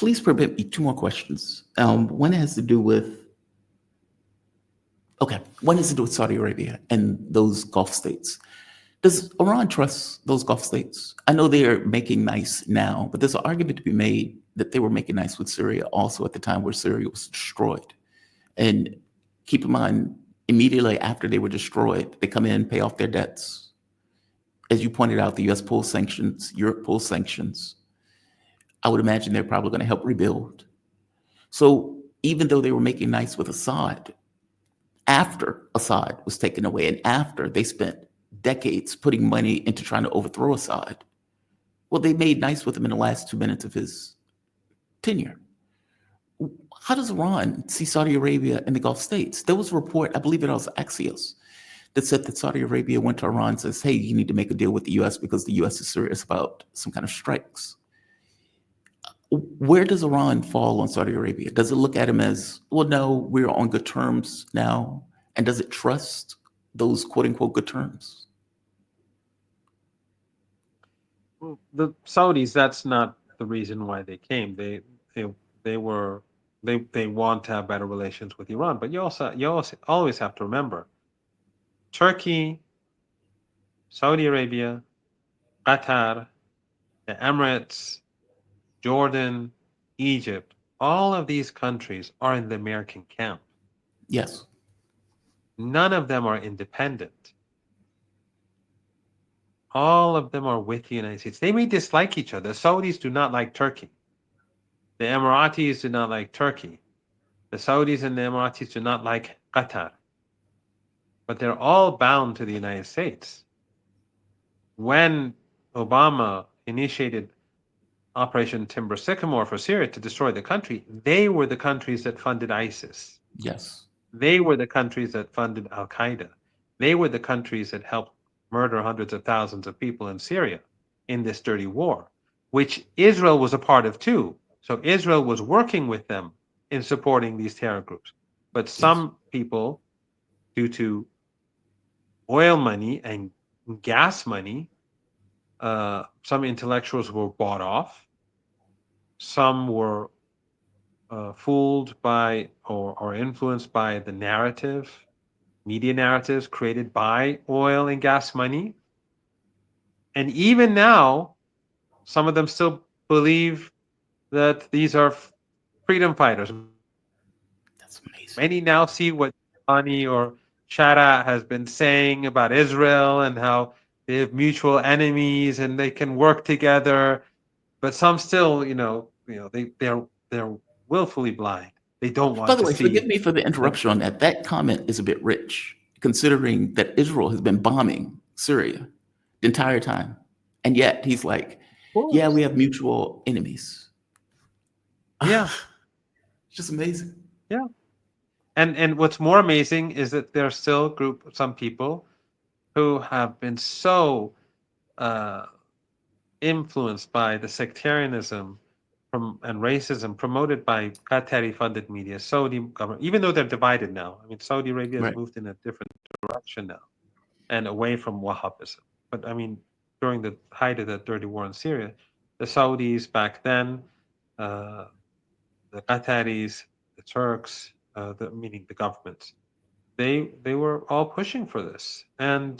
please permit me two more questions. One has to do with one has to do with Saudi Arabia and those Gulf states. Does Iran trust those Gulf states? I know they are making nice now, but there's an argument to be made that they were making nice with Syria also at the time where Syria was destroyed. And keep in mind, immediately after they were destroyed, they come in, pay off their debts. As you pointed out, the US pulls sanctions, Europe pulls sanctions. I would imagine they're probably going to help rebuild. So even though they were making nice with Assad, after Assad was taken away and after they spent decades putting money into trying to overthrow Assad, well, they made nice with him in the last 2 minutes of his tenure. How does Iran see Saudi Arabia and the Gulf states? There was a report, I believe it was Axios, that said that Saudi Arabia went to Iran and says, hey, you need to make a deal with the US because the US is serious about some kind of strikes. Where does Iran fall on Saudi Arabia? Does it look at him as, well, no, we're on good terms now? And does it trust those quote unquote good terms? Well, the Saudis, that's not the reason why they came. They they were they want to have better relations with Iran. But you also always have to remember Turkey, Saudi Arabia, Qatar, the Emirates, Jordan, Egypt, all of these countries are in the American camp. Yes. None of them are independent. All of them are with the United States. They may dislike each other. The Saudis do not like Turkey. The Emiratis do not like Turkey. The Saudis and the Emiratis do not like Qatar. But they're all bound to the United States. When Obama initiated Operation Timber Sycamore for Syria to destroy the country, they were the countries that funded ISIS. Yes. They were the countries that funded Al Qaeda. They were the countries that helped murder hundreds of thousands of people in Syria in this dirty war, which Israel was a part of too. So Israel was working with them in supporting these terror groups. But Yes. some people, due to oil money and gas money, some intellectuals were bought off. Some were fooled by or influenced by the narrative, media narratives created by oil and gas money. And even now, some of them still believe that these are freedom fighters. That's amazing. Many now see what Ani or Shara has been saying about Israel and how they have mutual enemies and they can work together. But some still, they're willfully blind. They don't By want the to way, forgive see me for the that. interruption on that. That comment is a bit rich, considering that Israel has been bombing Syria the entire time. And yet he's like, Of yeah, we course. have mutual enemies. Yeah, It's just amazing. yeah. And what's more amazing is that there's still a group, some people who have been so uh, influenced by the sectarianism and racism promoted by Qatari-funded media, Saudi government, even though they're divided now. I mean, Saudi Arabia has Right. moved in a different direction now and away from Wahhabism. But I mean, during the height of the dirty war in Syria, the Saudis back then, uh, the Qataris, the Turks, meaning the governments, they were all pushing for this. And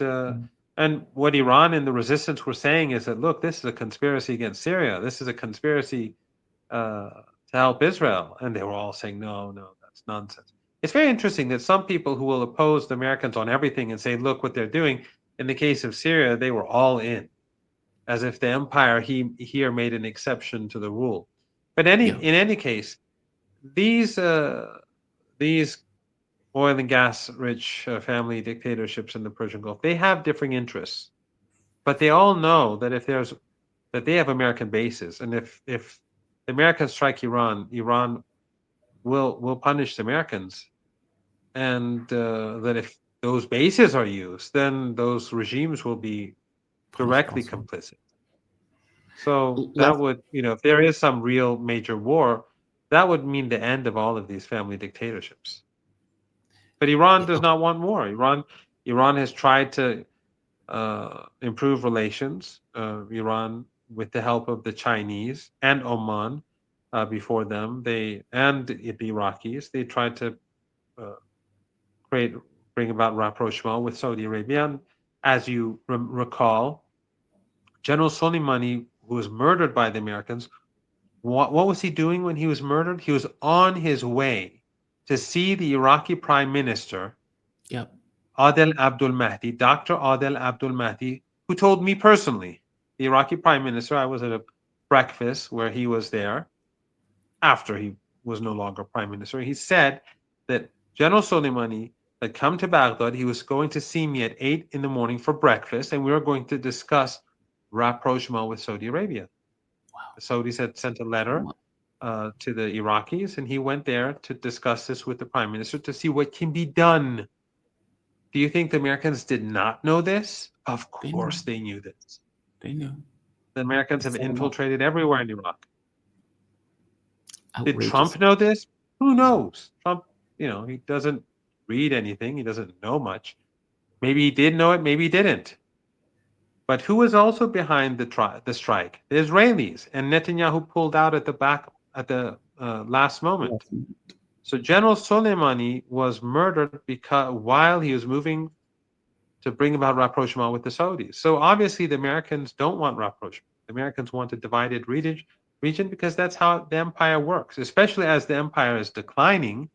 what Iran and the resistance were saying is that, look, this is a conspiracy against Syria. This is a conspiracy to help Israel. And they were all saying, no, no, that's nonsense. It's very interesting that some people who will oppose the Americans on everything and say, look what they're doing. In the case of Syria, they were all in, as if the empire here made an exception to the rule. But Yeah. in any case, these these oil and gas rich family dictatorships in the Persian Gulf, they have differing interests, but they all know that if there's that they have American bases, and if the Americans strike Iran, Iran will punish the Americans, and that if those bases are used, then those regimes will be Punished directly also. complicit. So that Last, would, if there is some real major war, that would mean the end of all of these family dictatorships. But Iran does okay. not want more. Iran has tried to improve relations. Iran, with the help of the Chinese and Oman, before them. The Iraqis, they tried to uh, create bring about rapprochement with Saudi Arabia. And as you recall, General Soleimani, who was murdered by the Americans, what was he doing when he was murdered? He was on his way to see the Iraqi Prime Minister, Yep. Adel Abdul Mahdi, Dr. Adel Abdul Mahdi, who told me personally, the Iraqi Prime Minister, I was at a breakfast where he was there after he was no longer Prime Minister. He said that General Soleimani had come to Baghdad. He was going to see me at 8 in the morning for breakfast, and we were going to discuss rapprochement with Saudi Arabia. The Saudis had sent a letter to the Iraqis, and he went there to discuss this with the prime minister to see what can be done. Do you think the Americans did not know this? Of They knew. course they knew this. They knew. The Americans They have set 'em up. infiltrated everywhere in Iraq. Did Outrageous. Trump know this? Who knows? Trump, he doesn't read anything. He doesn't know much. Maybe he did know it, maybe he didn't. But who was also behind the strike? The Israelis, and Netanyahu pulled out at the last moment. Yes. So General Soleimani was murdered because while he was moving to bring about rapprochement with the Saudis. So obviously the Americans don't want rapprochement. The Americans want a divided region because that's how the empire works. Especially as the empire is declining,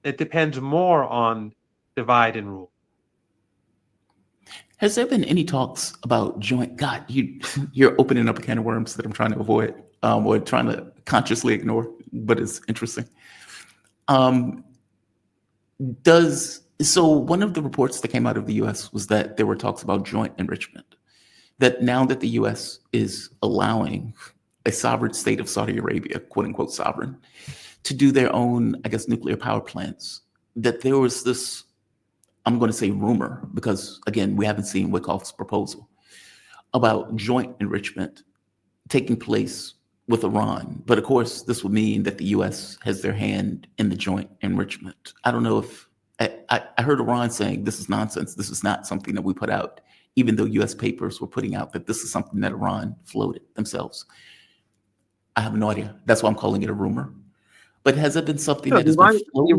it depends more on divide and rule. Has there been any talks about joint? God, you're opening up a can of worms that I'm trying to avoid, or trying to consciously ignore, but it's interesting. Um, one of the reports that came out of the U.S. was that there were talks about joint enrichment. That now that the U.S. is allowing a sovereign state of Saudi Arabia, quote unquote sovereign, to do their own, I guess, nuclear power plants, that there was this, I'm going to say rumor, because again, we haven't seen Witkoff's proposal about joint enrichment taking place with Iran. But of course, this would mean that the US has their hand in the joint enrichment. I don't know if I heard Iran saying this is nonsense. This is not something that we put out, even though US papers were putting out that this is something that Iran floated themselves. I have no idea. That's why I'm calling it a rumor. But has it been something No, that has been floated?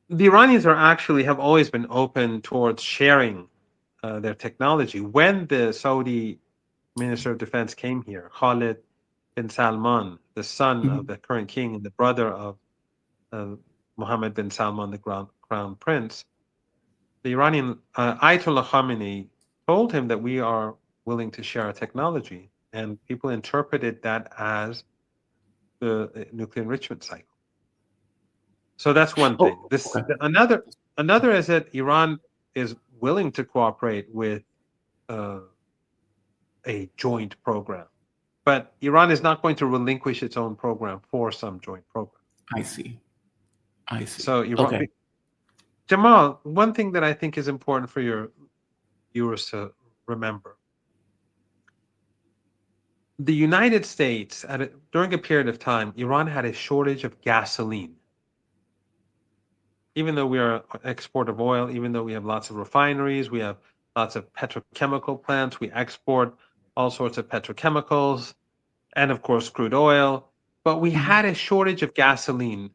The Iranians have always been open towards sharing their technology. When the Saudi Minister of Defense came here, Khalid bin Salman, the son of Mhm. the current king and the brother of uh, Mohammed bin Salman, the crown prince, the Iranian Ayatollah Khamenei told him that we are willing to share our technology, and people interpreted that as the nuclear enrichment cycle. So that's one thing. Oh, okay. Another is that Iran is willing to cooperate with uh, a joint program, but Iran is not going to relinquish its own program for some joint program. I see. I see. So Okay. Jamal, one thing that I think is important for your viewers to remember: the United States, during a period of time, Iran had a shortage of gasoline. Even though we are an export of oil, even though we have lots of refineries, we have lots of petrochemical plants, we export all sorts of petrochemicals, and of course crude oil. But we Mhm. had a shortage of gasoline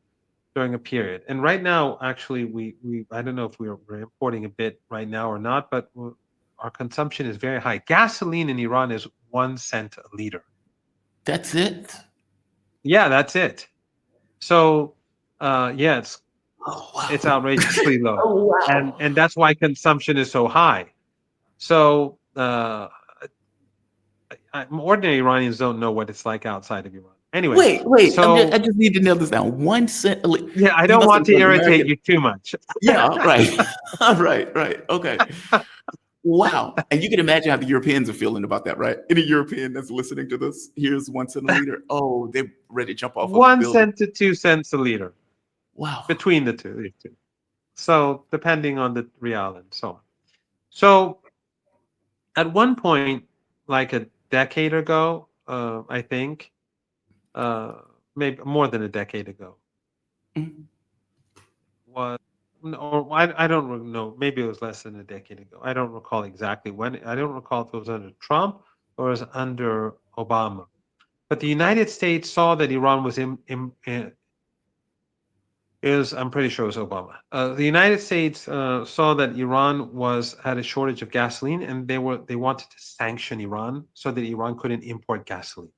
during a period. And right now, actually, we I don't know if we're importing a bit right now or not, but our consumption is very high. Gasoline in Iran is 1 cent a liter. That's it. Yeah, that's it. So, yeah, Oh it's wow. outrageously low, Oh and wow. that's why consumption is so high. So, ordinary Iranians don't know what it's like outside of Iran. Anyway, Wait. I so just need to nail this down. 1 cent. yeah, I You don't must want have to heard irritate American. you too much. Yeah. Right. Right. Okay. Wow. And you can imagine how the Europeans are feeling about that, right? Any European that's listening to this, here's 1 cent a liter. Oh, they're ready to jump off of a One building. cent to 2 cents a liter Wow. between the two. So depending on the real and so on. So at one point, like a decade ago, I think, uh, maybe more than a decade ago, Mhm. was or I don't know. Maybe it was less than a decade ago. I don't recall exactly when. I don't recall if it was under Trump or it was under Obama. But the United States saw that Iran was I'm pretty sure it was Obama. The United States saw that Iran had a shortage of gasoline, and they wanted to sanction Iran so that Iran couldn't import gasoline.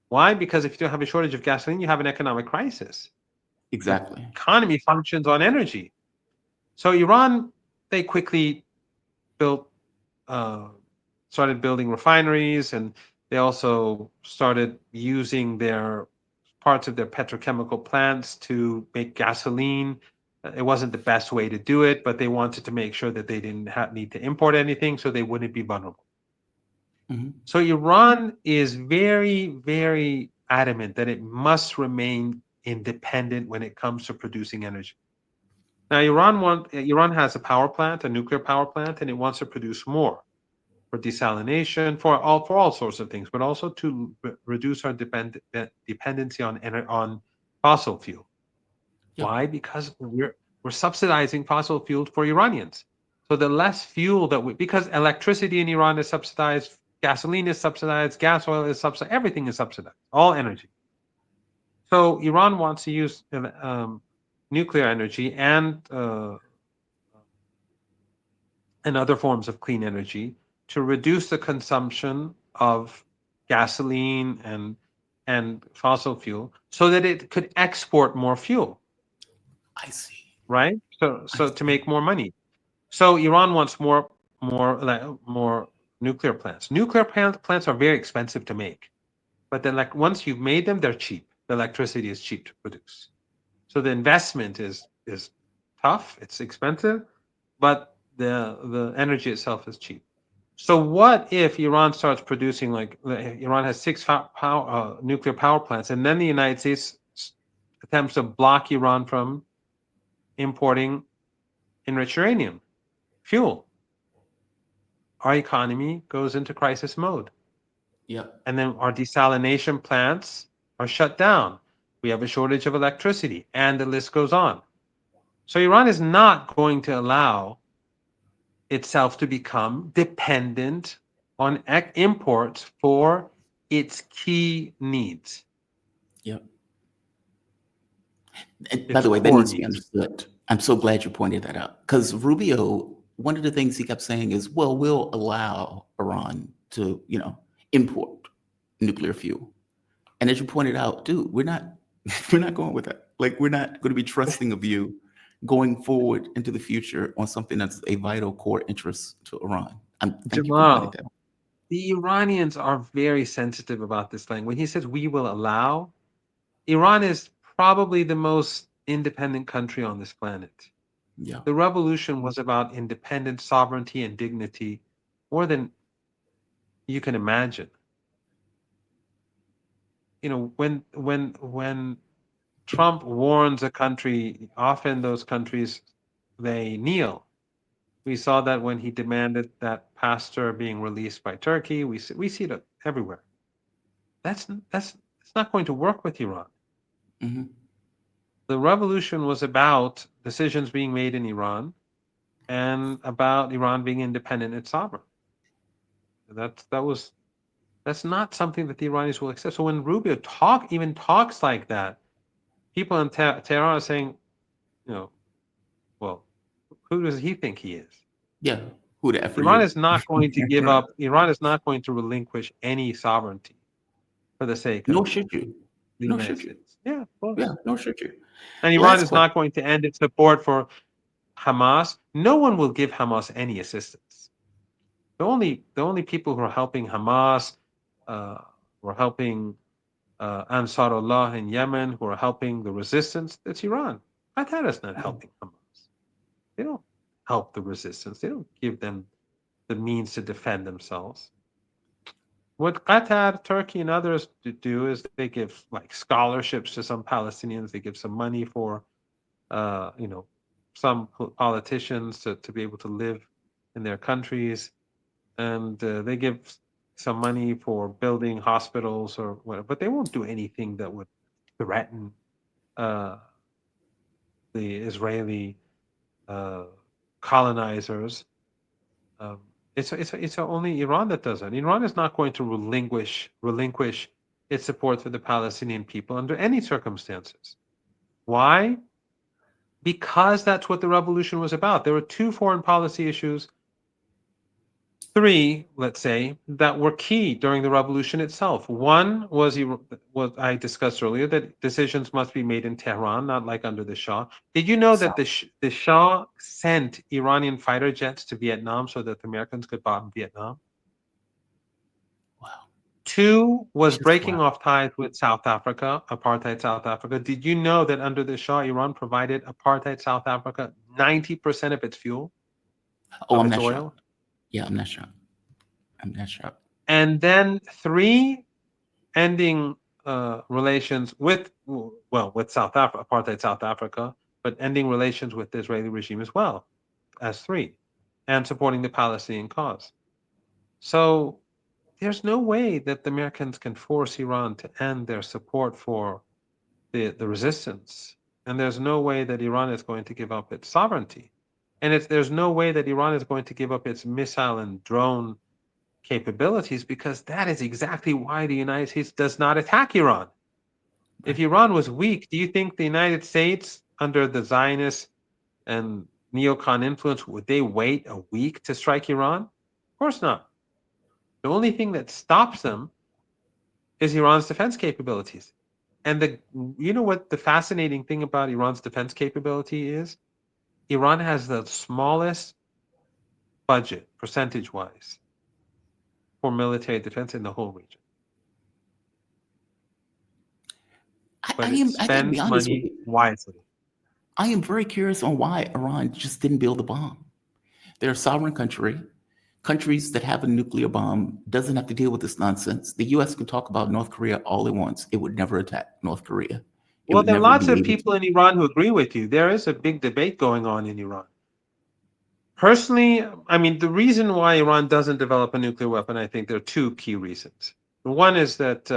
Why? Because if you don't have a shortage of gasoline, you have an economic crisis. The Exactly. economy functions on energy. So Iran, they quickly built, uh, started building refineries, and they also started using their parts of their petrochemical plants to make gasoline. It wasn't the best way to do it, but they wanted to make sure that they didn't need to import anything, so they wouldn't be vulnerable. Hmm. So Iran is very, very adamant that it must remain independent when it comes to producing energy. Now, Iran has a power plant, a nuclear power plant, and it wants to produce more for desalination, for all sorts of things, but also to reduce our dependency on fossil fuel. Yeah. Why? Because we're subsidizing fossil fuel for Iranians. So the less fuel because electricity in Iran is subsidized, gasoline is subsidized, gas oil is subsidized, everything is subsidized, all energy. So Iran wants to use nuclear energy and other forms of clean energy to reduce the consumption of gasoline and fossil fuel so that it could export more fuel, I see. right? I So to see. make more money. So Iran wants more nuclear plants. Nuclear plants are very expensive to make, but then like once you've made them, they're cheap. The electricity is cheap to produce. So the investment is tough, it's expensive, but the energy itself is cheap. So what if Iran starts producing Iran has six nuclear power plants, and then the United States attempts to block Iran from importing enriched uranium fuel? Our economy goes into crisis mode, Yep. and then our desalination plants are shut down. We have a shortage of electricity, and the list goes on. So Iran is not going to allow itself to become dependent on imports for its key needs, Yep. And by its the way, that core needs to be needs. understood. I'm so glad you pointed that out because Rubio, one of the things he kept saying is, well, we'll allow Iran to, import nuclear fuel. And as you pointed out, dude, we're not we're not going with that. Like we're not going to be trusting of you going forward into the future on something that's a vital core interest to Iran. Thank you for pointing Jamal, that out. the Iranians are very sensitive about this thing. When he says we will allow, Iran is probably the most independent country on this planet. Yeah. The revolution was about independence, sovereignty, and dignity more than you can imagine. When Trump warns a country, often those countries they kneel. We saw that when he demanded that pastor being released by Turkey. We see that everywhere. That's not going to work with Iran. Hmm. The revolution was about decisions being made in Iran and about Iran being independent and sovereign. That's not something that the Iranians will accept. So when Rubio even talks like that, people in Tehran are saying, you know, well, who does he think he is? Yeah. Who the F are Iran you? is not going to give up. Iran is not going to relinquish any sovereignty for the sake Nor of should you. the Nor United should you. States. Yeah, of Yeah, course. nor should you. And Iran Last is question. not going to end its support for Hamas. No one will give Hamas any assistance. The only people who are helping Hamas, uh, who are helping Ansarullah in Yemen, who are helping the resistance, that's Iran. Qatar is not Yeah. helping Hamas. They don't help the resistance. They don't give them the means to defend themselves. What Qatar, Turkey, and others do is they give like scholarships to some Palestinians. They give some money for, uh, you know, some politicians to be able to live in their countries, and they give some money for building hospitals or whatever. But they won't do anything that would threaten uh, the Israeli uh, colonizers. Um, It's only Iran that does that. Iran is not going to relinquish its support for the Palestinian people under any circumstances. Why? Because that's what the revolution was about. There were two foreign policy issues, three, let's say, that were key during the revolution itself. One was what I discussed earlier, that decisions must be made in Tehran, not like under the Shah. Did you know that So, the Shah sent Iranian fighter jets to Vietnam so that the Americans could bomb Vietnam? wow, Two was just breaking wow. off ties with South Africa, apartheid South Africa. Did you know that under the Shah, Iran provided apartheid South Africa 90% of its fuel, Oh, of I'm its not oil? shocked. Yeah, I'm not shocked. I'm not shocked. And then three, ending relations with, well, with South Africa, apartheid South Africa, but ending relations with the Israeli regime as well, as three, and supporting the Palestinian cause. So there's no way that the Americans can force Iran to end their support for the resistance. And there's no way that Iran is going to give up its sovereignty. And there's no way that Iran is going to give up its missile and drone capabilities, because that is exactly why the United States does not attack Iran. If Right. Iran was weak, do you think the United States, under the Zionist and neocon influence, would they wait a week to strike Iran? Of course not. The only thing that stops them is Iran's defense capabilities. And you know what the fascinating thing about Iran's defense capability is? Iran has the smallest budget, percentage-wise, for military defense in the whole region, but it I got to be spends honest with money you. wisely. I am very curious on why Iran just didn't build a bomb. They're a sovereign country. Countries that have a nuclear bomb doesn't have to deal with this nonsense. The U.S. can talk about North Korea all it wants. It would never attack North Korea. It Well, would there are never lots be of able to. people in Iran who agree with you. There is a big debate going on in Iran. Personally, I mean, the reason why Iran doesn't develop a nuclear weapon, I think there are two key reasons. One is that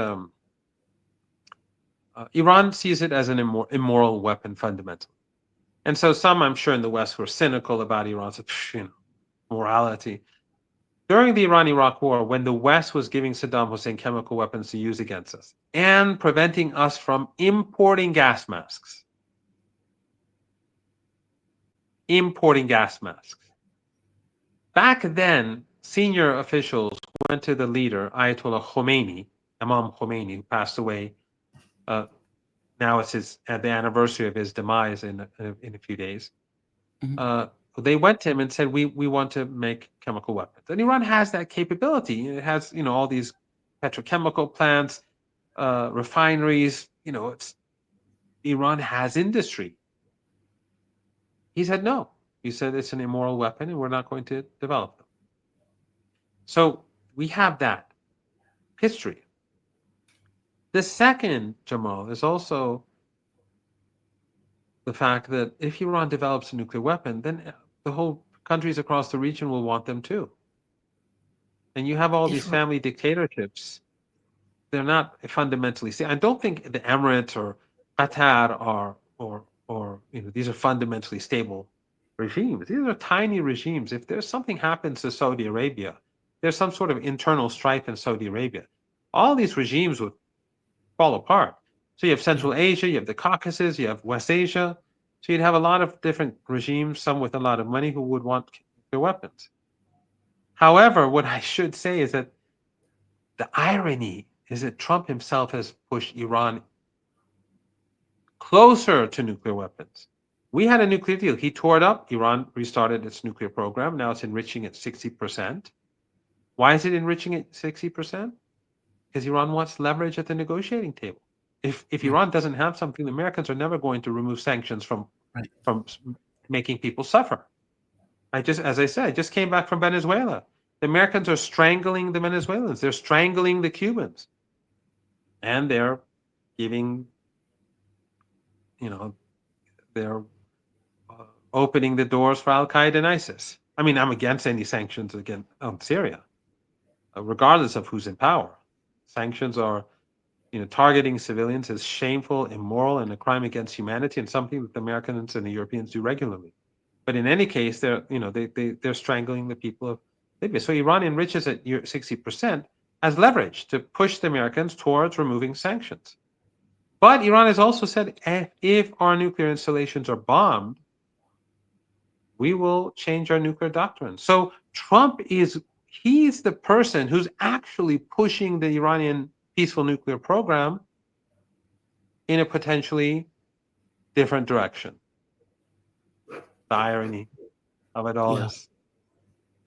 Iran sees it as an immoral weapon fundamentally. And so some, I'm sure, in the West were cynical about Iran's morality. During the Iran-Iraq War, when the West was giving Saddam Hussein chemical weapons to use against us and preventing us from importing gas masks, back then, senior officials went to the leader, Ayatollah Khomeini, Imam Khomeini, who passed away. Uh, now it's at the anniversary of his demise in a few days. Mhm. Uh, they went to him and said, "We want to make chemical weapons." And Iran has that capability. It has, all these petrochemical plants, refineries. Iran has industry. He said no. He said it's an immoral weapon, and we're not going to develop them. So we have that history. The second, Jamal, is also the fact that if Iran develops a nuclear weapon, then the whole countries across the region will want them too. And you have all these Israel, family dictatorships. They're not fundamentally. See, I don't think the Emirates or Qatar are or these are fundamentally stable regimes. These are tiny regimes. If there's something happens to Saudi Arabia, there's some sort of internal strife in Saudi Arabia, all these regimes would fall apart. So you have yeah, Central Asia, you have the Caucasus, you have West Asia. So you'd have a lot of different regimes, some with a lot of money, who would want their weapons. However, what I should say is that the irony is that Trump himself has pushed Iran closer to nuclear weapons. We had a nuclear deal. He tore it up. Iran restarted its nuclear program. Now it's enriching at 60%. Why is it enriching at 60%? Because Iran wants leverage at the negotiating table. If right, Iran doesn't have something, the Americans are never going to remove sanctions right. from making people suffer. As I said, I just came back from Venezuela. The Americans are strangling the Venezuelans. They're strangling the Cubans, and they're giving, you know, they're opening the doors for Al Qaeda and ISIS. I mean, I'm against any sanctions against Syria, regardless of who's in power. Sanctions are, targeting civilians is shameful, immoral, and a crime against humanity, and something that the Americans and the Europeans do regularly. But in any case, they're strangling the people of Libya. So Iran enriches at 60% as leverage to push the Americans towards removing sanctions. But Iran has also said, if our nuclear installations are bombed, we will change our nuclear doctrine. So Trump he's the person who's actually pushing the Iranian peaceful nuclear program in a potentially different direction. The irony of it all Yeah. is